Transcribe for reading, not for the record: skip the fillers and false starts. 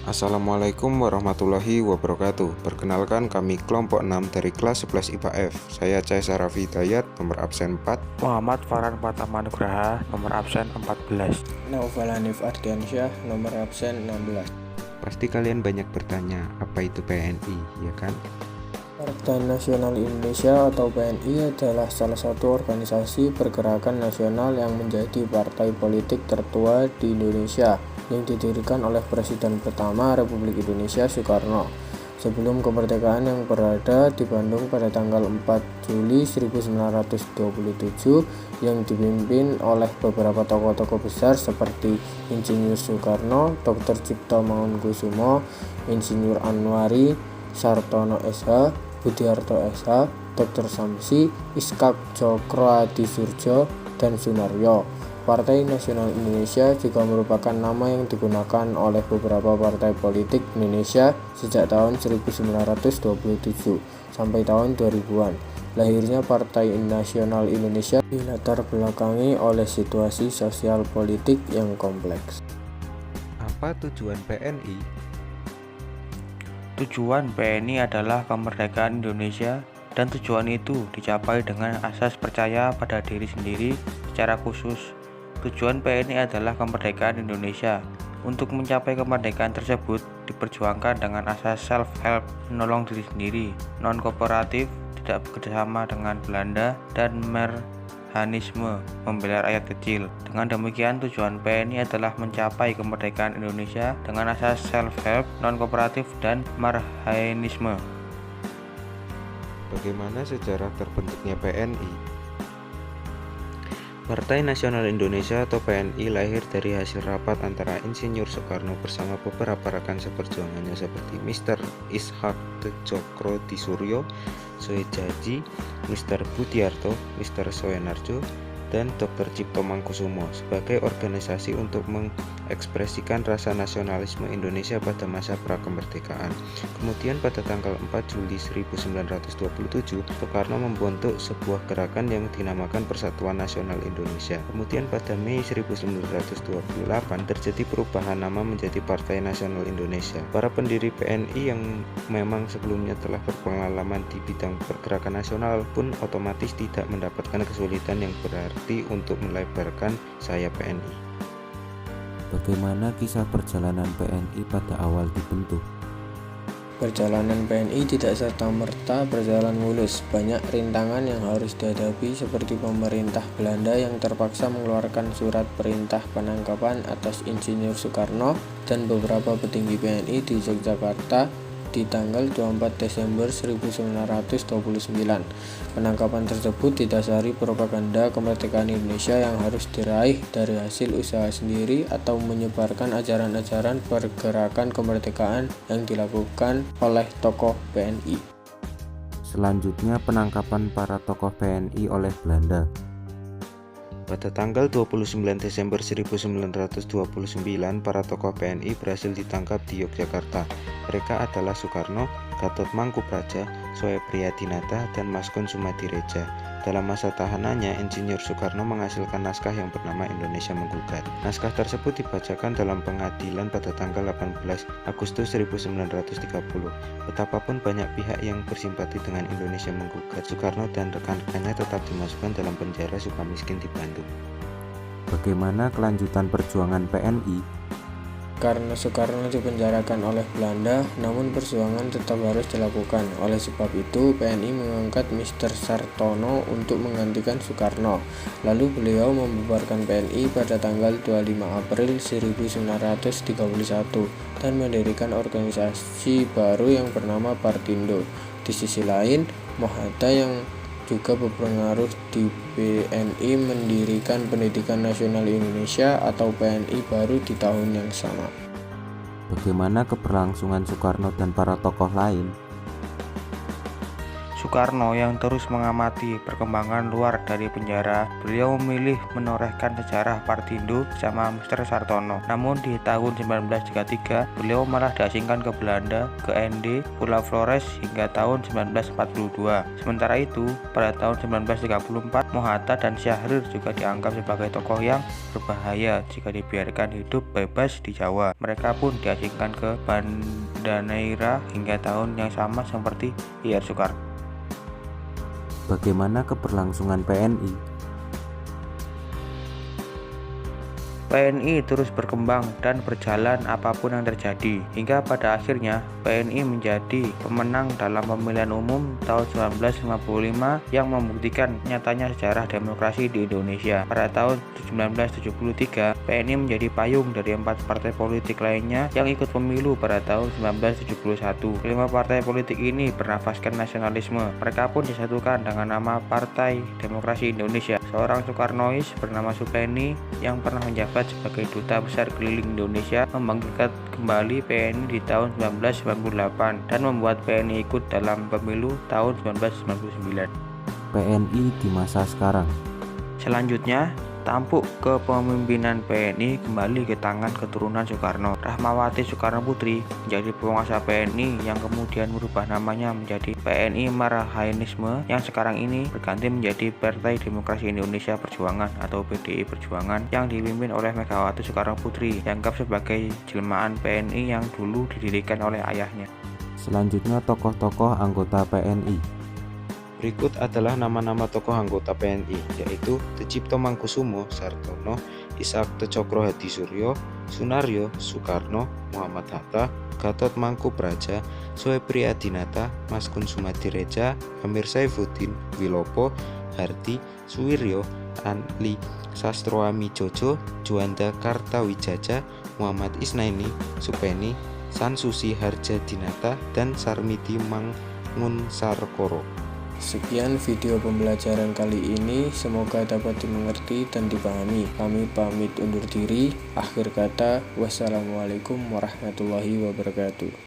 Assalamualaikum warahmatullahi wabarakatuh. Perkenalkan kami kelompok 6 dari kelas 11 IPA F. Saya Caesar Raffi Hidayat, nomor absen 4. Muhammad Farhan Pratama Nugraha, nomor absen 14. Naufal Hanif Ardiansyah, nomor absen 16. Pasti kalian banyak bertanya, apa itu PNI, ya kan? Partai Nasional Indonesia atau PNI adalah salah satu organisasi pergerakan nasional yang menjadi partai politik tertua di Indonesia yang didirikan oleh Presiden pertama Republik Indonesia Soekarno sebelum kemerdekaan yang berada di Bandung pada tanggal 4 Juli 1927 yang dipimpin oleh beberapa tokoh-tokoh besar seperti Insinyur Soekarno, Dr. Cipto Mangunkusumo, Insinyur Anwari, Sartono SH, Budiarto SH, Dr. Samsi, Iskak Cokroadisurjo, dan Sunaryo. Partai Nasional Indonesia juga merupakan nama yang digunakan oleh beberapa partai politik Indonesia sejak tahun 1927 sampai tahun 2000-an. Lahirnya Partai Nasional Indonesia dilatar belakangi oleh situasi sosial politik yang kompleks. Apa tujuan PNI? Tujuan PNI adalah kemerdekaan Indonesia, dan tujuan itu dicapai dengan asas percaya pada diri sendiri secara khusus. Tujuan PNI adalah kemerdekaan Indonesia. Untuk mencapai kemerdekaan tersebut diperjuangkan dengan asas self-help, menolong diri sendiri, non-kooperatif, tidak bekerjasama dengan Belanda, dan merhanisme, membela rakyat kecil. Dengan demikian, tujuan PNI adalah mencapai kemerdekaan Indonesia dengan asas self-help, non-kooperatif, dan marhanisme. Bagaimana sejarah terbentuknya PNI? Partai Nasional Indonesia atau PNI lahir dari hasil rapat antara Insinyur Soekarno bersama beberapa rekan seperjuangannya seperti Mr. Ishak Cokroadisurjo, Soejaji, Mr. Budiarto, Mr. Soenarjo, dan Dr. Cipto Mangunkusumo sebagai organisasi untuk mengekspresikan rasa nasionalisme Indonesia pada masa prakemerdekaan. Kemudian pada tanggal 4 Juli 1927, Soekarno membentuk sebuah gerakan yang dinamakan Persatuan Nasional Indonesia. Kemudian pada Mei 1928 terjadi perubahan nama menjadi Partai Nasional Indonesia. Para pendiri PNI yang memang sebelumnya telah berpengalaman di bidang pergerakan nasional pun otomatis tidak mendapatkan kesulitan yang berarti untuk melebarkan sayap PNI. Bagaimana kisah perjalanan PNI pada awal dibentuk? Perjalanan PNI tidak serta-merta berjalan mulus. Banyak rintangan yang harus dihadapi seperti pemerintah Belanda yang terpaksa mengeluarkan surat perintah penangkapan atas Insinyur Soekarno dan beberapa petinggi PNI di Yogyakarta di tanggal 24 Desember 1929. Penangkapan tersebut didasari propaganda kemerdekaan Indonesia yang harus diraih dari hasil usaha sendiri atau menyebarkan ajaran-ajaran pergerakan kemerdekaan yang dilakukan oleh tokoh PNI. Selanjutnya, penangkapan para tokoh PNI oleh Belanda. Pada tanggal 29 Desember 1929, para tokoh PNI berhasil ditangkap di Yogyakarta. Mereka adalah Soekarno, Gatot Mangkupraja, Soe Priyadinata, dan Maskun Sumadireja. Dalam masa tahanannya, Insinyur Soekarno menghasilkan naskah yang bernama Indonesia Menggugat. Naskah tersebut dibacakan dalam pengadilan pada tanggal 18 Agustus 1930. Betapapun banyak pihak yang bersimpati dengan Indonesia Menggugat, Soekarno dan rekan-rekannya tetap dimasukkan dalam penjara Sukamiskin di Bandung. Bagaimana kelanjutan perjuangan PNI? Karena Soekarno dipenjarakan oleh Belanda, namun perjuangan tetap harus dilakukan. Oleh sebab itu, PNI mengangkat Mr. Sartono untuk menggantikan Soekarno. Lalu beliau membubarkan PNI pada tanggal 25 April 1931 dan mendirikan organisasi baru yang bernama Partindo. Di sisi lain, Mohatta yang juga berpengaruh di PNI mendirikan Pendidikan Nasional Indonesia atau PNI baru di tahun yang sama. Bagaimana keberlangsungan Soekarno dan para tokoh lain? Soekarno yang terus mengamati perkembangan luar dari penjara, beliau memilih menorehkan sejarah Partindo bersama Mr. Sartono. Namun di tahun 1933, beliau malah diasingkan ke Belanda, ke ND, Pulau Flores hingga tahun 1942. Sementara itu, pada tahun 1934, Mohatta dan Syahrir juga dianggap sebagai tokoh yang berbahaya jika dibiarkan hidup bebas di Jawa. Mereka pun diasingkan ke Banda Neira hingga tahun yang sama seperti Ir Soekarno. Bagaimana keberlangsungan PNI? PNI terus berkembang dan berjalan apapun yang terjadi, hingga pada akhirnya PNI menjadi pemenang dalam pemilihan umum tahun 1955 yang membuktikan nyatanya sejarah demokrasi di Indonesia. Pada tahun 1973, PNI menjadi payung dari 4 partai politik lainnya yang ikut pemilu pada tahun 1971. 5 partai politik ini bernafaskan nasionalisme. Mereka pun disatukan dengan nama Partai Demokrasi Indonesia. Seorang Soekarnois bernama Supeni yang pernah menjabat sebagai duta besar keliling Indonesia membangkitkan kembali PNI di tahun 1998 dan membuat PNI ikut dalam pemilu tahun 1999. PNI di masa sekarang. Selanjutnya, tampuk kepemimpinan PNI kembali ke tangan keturunan Soekarno. Rahmawati Soekarno Putri menjadi penguasa PNI yang kemudian merubah namanya menjadi PNI Marhainisme yang sekarang ini berganti menjadi Partai Demokrasi Indonesia Perjuangan atau PDI Perjuangan yang dipimpin oleh Megawati Soekarno Putri, dianggap sebagai jelmaan PNI yang dulu didirikan oleh ayahnya. Selanjutnya tokoh-tokoh anggota PNI. Berikut adalah nama-nama tokoh anggota PNI, yaitu Teucipto Mangkusumo, Sartono, Ishak Tecokro Hadisuryo, Sunaryo, Soekarno, Muhammad Hatta, Gatot Mangkupraja, Soebri Adinata, Maskun Sumadireja, Amir Saifuddin, Wilopo, Harti, Suwiryo, Anli Sastroami Jojo, Juanda Kartawijaja, Muhammad Isnaini, Supeni, Sansusi Harjadinata, dan Sarmidi Mangunsarkoro. Sekian video pembelajaran kali ini, semoga dapat dimengerti dan dipahami. Kami pamit undur diri. Akhir kata, wassalamualaikum warahmatullahi wabarakatuh.